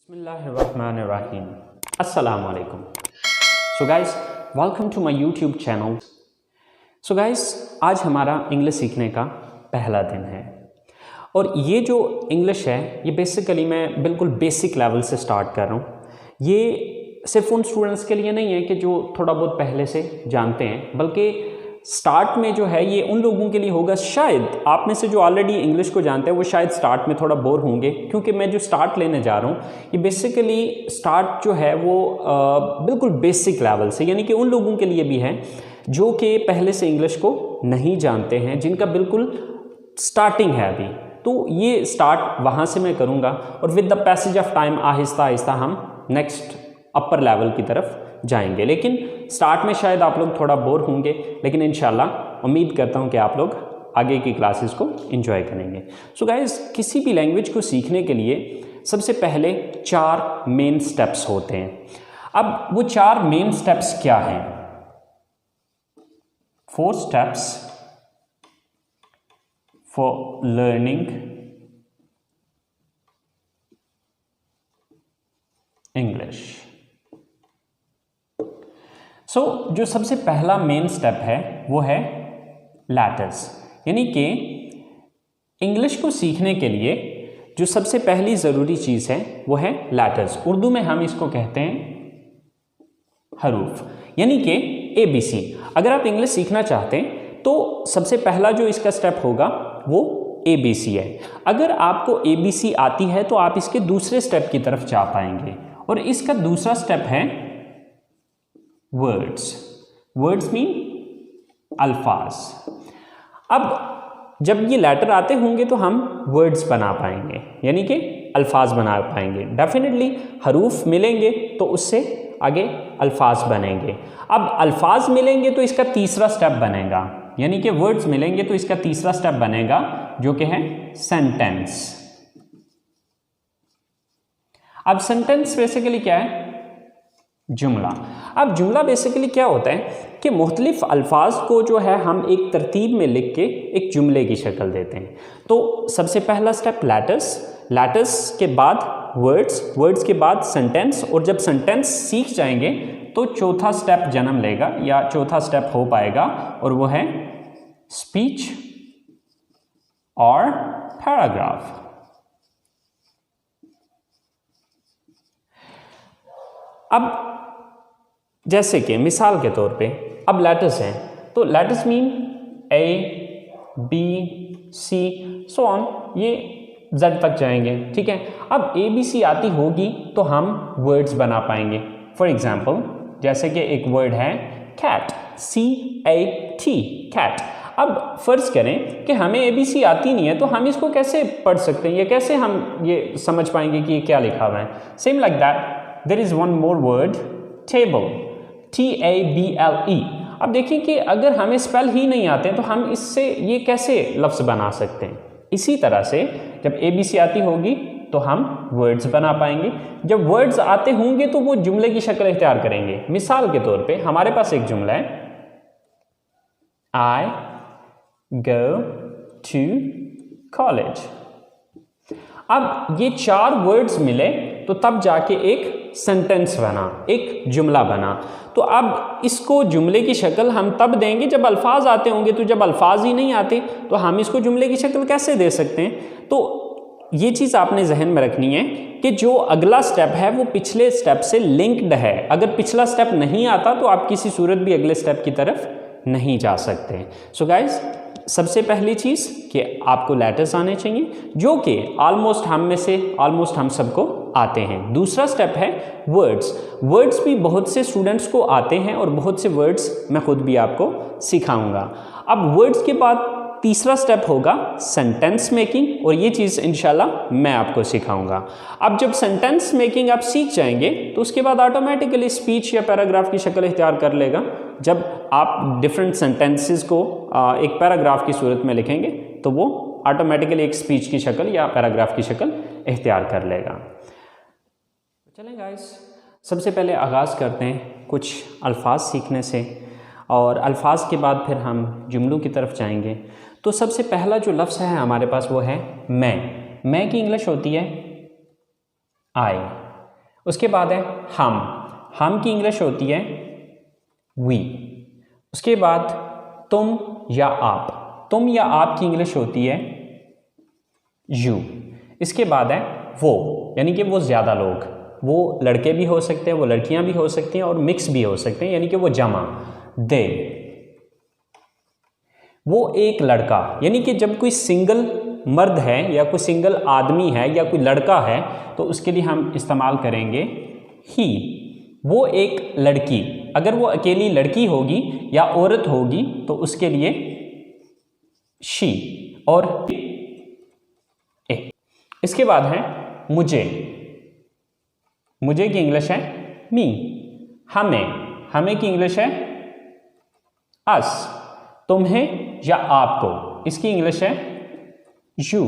बिस्मिल्लाहिर्रहमानिर्रहीम। अस्सलाम वालेकुम। So guys, welcome to my YouTube channel. So guys, आज हमारा इंग्लिश सीखने का पहला दिन है और ये जो इंग्लिश है ये बेसिकली मैं बिल्कुल बेसिक लेवल से स्टार्ट कर रहा हूँ। ये सिर्फ उन स्टूडेंट्स के लिए नहीं है कि जो थोड़ा बहुत पहले से जानते हैं, बल्कि स्टार्ट में जो है ये उन लोगों के लिए होगा, शायद आप में से जो ऑलरेडी इंग्लिश को जानते हैं वो शायद स्टार्ट में थोड़ा बोर होंगे, क्योंकि मैं जो स्टार्ट लेने जा रहा हूँ ये बेसिकली स्टार्ट जो है वो बिल्कुल बेसिक लेवल से, यानी कि उन लोगों के लिए भी है जो कि पहले से इंग्लिश को नहीं जानते हैं, जिनका बिल्कुल स्टार्टिंग है अभी। तो ये स्टार्ट वहाँ से मैं करूँगा और with the passage of time Aahista Aahista हम नेक्स्ट अपर लेवल की तरफ जाएंगे। लेकिन स्टार्ट में शायद आप लोग थोड़ा बोर होंगे, लेकिन इंशाल्लाह उम्मीद करता हूं कि आप लोग आगे की क्लासेस को एंजॉय करेंगे। सो गाइस, किसी भी लैंग्वेज को सीखने के लिए सबसे पहले 4 मेन स्टेप्स होते हैं। अब वो 4 मेन स्टेप्स क्या हैं? 4 स्टेप्स फॉर लर्निंग इंग्लिश। जो सबसे पहला मेन स्टेप है वो है लेटर्स, यानी कि इंग्लिश को सीखने के लिए जो सबसे पहली ज़रूरी चीज़ है वो है लेटर्स। उर्दू में हम इसको कहते हैं हरूफ, यानी कि ABC। अगर आप इंग्लिश सीखना चाहते हैं तो सबसे पहला जो इसका स्टेप होगा वो ABC है। अगर आपको ABC आती है तो आप इसके दूसरे स्टेप की तरफ जा पाएंगे, और इसका दूसरा स्टेप है वर्ड्स। वर्ड्स मीन अल्फाज। अब जब ये लेटर आते होंगे तो हम वर्ड्स बना पाएंगे, यानी कि अल्फाज बना पाएंगे। डेफिनेटली हरूफ मिलेंगे तो उससे आगे अल्फाज बनेंगे। अब अल्फाज मिलेंगे तो इसका तीसरा स्टेप बनेगा, यानी कि वर्ड्स मिलेंगे तो इसका तीसरा स्टेप बनेगा जो कि है सेंटेंस। अब सेंटेंस बेसिकली क्या है? जुमला। अब जुमला बेसिकली क्या होता है कि मुख्तलिफ अल्फाज को जो है हम एक तरतीब में लिख के एक जुमले की शक्ल देते हैं। तो सबसे पहला स्टेप लेटर्स, लेटर्स के बाद वर्ड्स, वर्ड्स के बाद सेंटेंस, और जब सेंटेंस सीख जाएंगे तो चौथा स्टेप जन्म लेगा या चौथा स्टेप हो पाएगा, और वो है स्पीच और पैराग्राफ। अब जैसे कि मिसाल के तौर पे अब लेटर्स हैं, तो letters mean A, B, C so on, ये Z तक जाएंगे, ठीक है। अब ABC आती होगी तो हम वर्ड्स बना पाएंगे। फॉर एग्जाम्पल, जैसे कि एक वर्ड है कैट, CAT, कैट। अब फर्ज करें कि हमें ABC आती नहीं है तो हम इसको कैसे पढ़ सकते हैं, या कैसे हम ये समझ पाएंगे कि ये क्या लिखा हुआ है? Same like that there is one more word, table, TABLE। अब देखिए कि अगर हमें स्पेल ही नहीं आते हैं तो हम इससे ये कैसे लफ्ज़ बना सकते हैं? इसी तरह से जब ABC आती होगी तो हम वर्ड्स बना पाएंगे। जब वर्ड्स आते होंगे तो वो जुमले की शक्ल इख्तियार करेंगे। मिसाल के तौर पे हमारे पास एक जुमला है, I go to college। अब ये 4 वर्ड्स मिले तो तब जाके एक सेंटेंस बना, एक जुमला बना। तो अब इसको जुमले की शक्ल हम तब देंगे जब अल्फाज आते होंगे। तो जब अल्फाज ही नहीं आते तो हम इसको जुमले की शक्ल कैसे दे सकते हैं? तो ये चीज़ आपने जहन में रखनी है कि जो अगला स्टेप है वो पिछले स्टेप से लिंक्ड है। अगर पिछला स्टेप नहीं आता तो आप किसी सूरत भी अगले स्टेप की तरफ नहीं जा सकते। सो गाइज, सबसे पहली चीज़ कि आपको लेटर्स आने चाहिए, जो कि ऑलमोस्ट हम सबको आते हैं। दूसरा स्टेप है वर्ड्स। वर्ड्स भी बहुत से स्टूडेंट्स को आते हैं और बहुत से वर्ड्स मैं खुद भी आपको सिखाऊंगा। अब वर्ड्स के बाद तीसरा स्टेप होगा सेंटेंस मेकिंग, और ये चीज़ इंशाल्लाह मैं आपको सिखाऊंगा। अब जब सेंटेंस मेकिंग आप सीख जाएंगे तो उसके बाद ऑटोमेटिकली स्पीच या पैराग्राफ की शक्ल इख्तियार कर लेगा। जब आप डिफरेंट सेंटेंसेस को एक पैराग्राफ की सूरत में लिखेंगे तो वो ऑटोमेटिकली एक स्पीच की शक्ल या पैराग्राफ की शक्ल इख्तियार कर लेगा। चलें गाइस, सबसे पहले आगाज़ करते हैं कुछ अल्फाज सीखने से, और अल्फाज के बाद फिर हम जुमलों की तरफ जाएंगे। तो सबसे पहला जो लफ्ज़ है हमारे पास वो है मैं। मैं की इंग्लिश होती है आई, उसके बाद है हम की इंग्लिश होती है वी। उसके बाद तुम या आप की इंग्लिश होती है यू। इसके बाद है वो, यानी कि वो ज़्यादा लोग, वो लड़के भी हो सकते हैं, वो लड़कियां भी हो सकती हैं और मिक्स भी हो सकते हैं, यानी कि वो जमा। दे, वो एक लड़का, यानी कि जब कोई सिंगल मर्द है या कोई सिंगल आदमी है या कोई लड़का है तो उसके लिए हम इस्तेमाल करेंगे ही। वो एक लड़की, अगर वो अकेली लड़की होगी या औरत होगी तो उसके लिए शी और ए। इसके बाद है मुझे की इंग्लिश है मी। हमें की इंग्लिश है अस। तुम्हें या आपको, इसकी इंग्लिश है यू।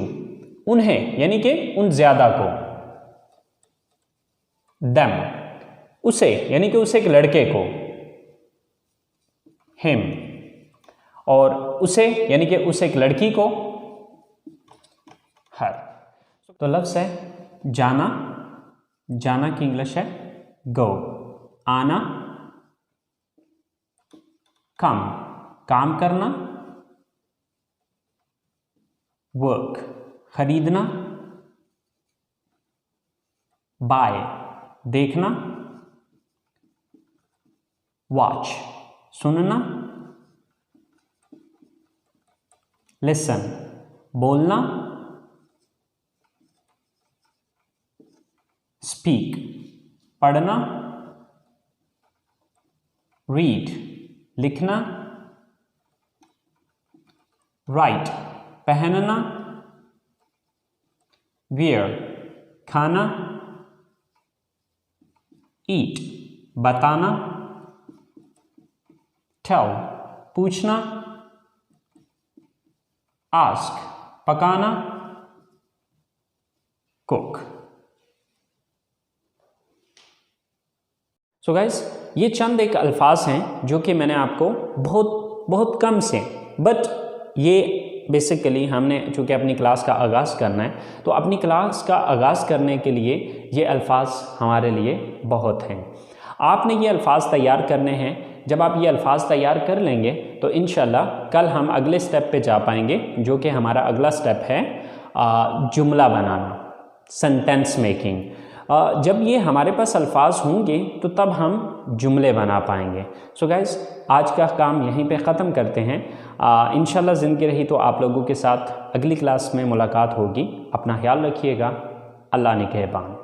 उन्हें, यानी कि उन ज्यादा को, देम। उसे, यानी कि उसे एक लड़के को, हिम। और उसे, यानी कि उसे एक लड़की को, हर। तो लफ्ज़ है जाना की इंग्लिश है गो। आना काम करना, वर्क खरीदना, बाय देखना, वॉच सुनना, लिसन बोलना, स्पीक पढ़ना, रीड लिखना, राइट पहनना, वियर खाना, ईट बताना, टेल पूछना, आस्क पकाना, कुक। सो गाइस, ये चंद एक अल्फाज हैं जो कि मैंने आपको बहुत कम से, बट ये बेसिकली हमने चूँकि अपनी क्लास का आगाज़ करना है तो अपनी क्लास का आगाज़ करने के लिए ये अल्फाज हमारे लिए बहुत हैं। आपने ये अल्फाज तैयार करने हैं। जब आप ये अल्फाज तैयार कर लेंगे तो इंशाल्लाह कल हम अगले स्टेप पे जा पाएंगे, जो कि हमारा अगला स्टेप है जुमला बनाना, सेंटेंस मेकिंग। जब ये हमारे पास अल्फाज होंगे तो तब हम जुमले बना पाएंगे। सो गाइस, आज का काम यहीं पे ख़त्म करते हैं। इंशाल्लाह ज़िंदगी रही तो आप लोगों के साथ अगली क्लास में मुलाकात होगी। अपना ख्याल रखिएगा। अल्लाह निगहबान।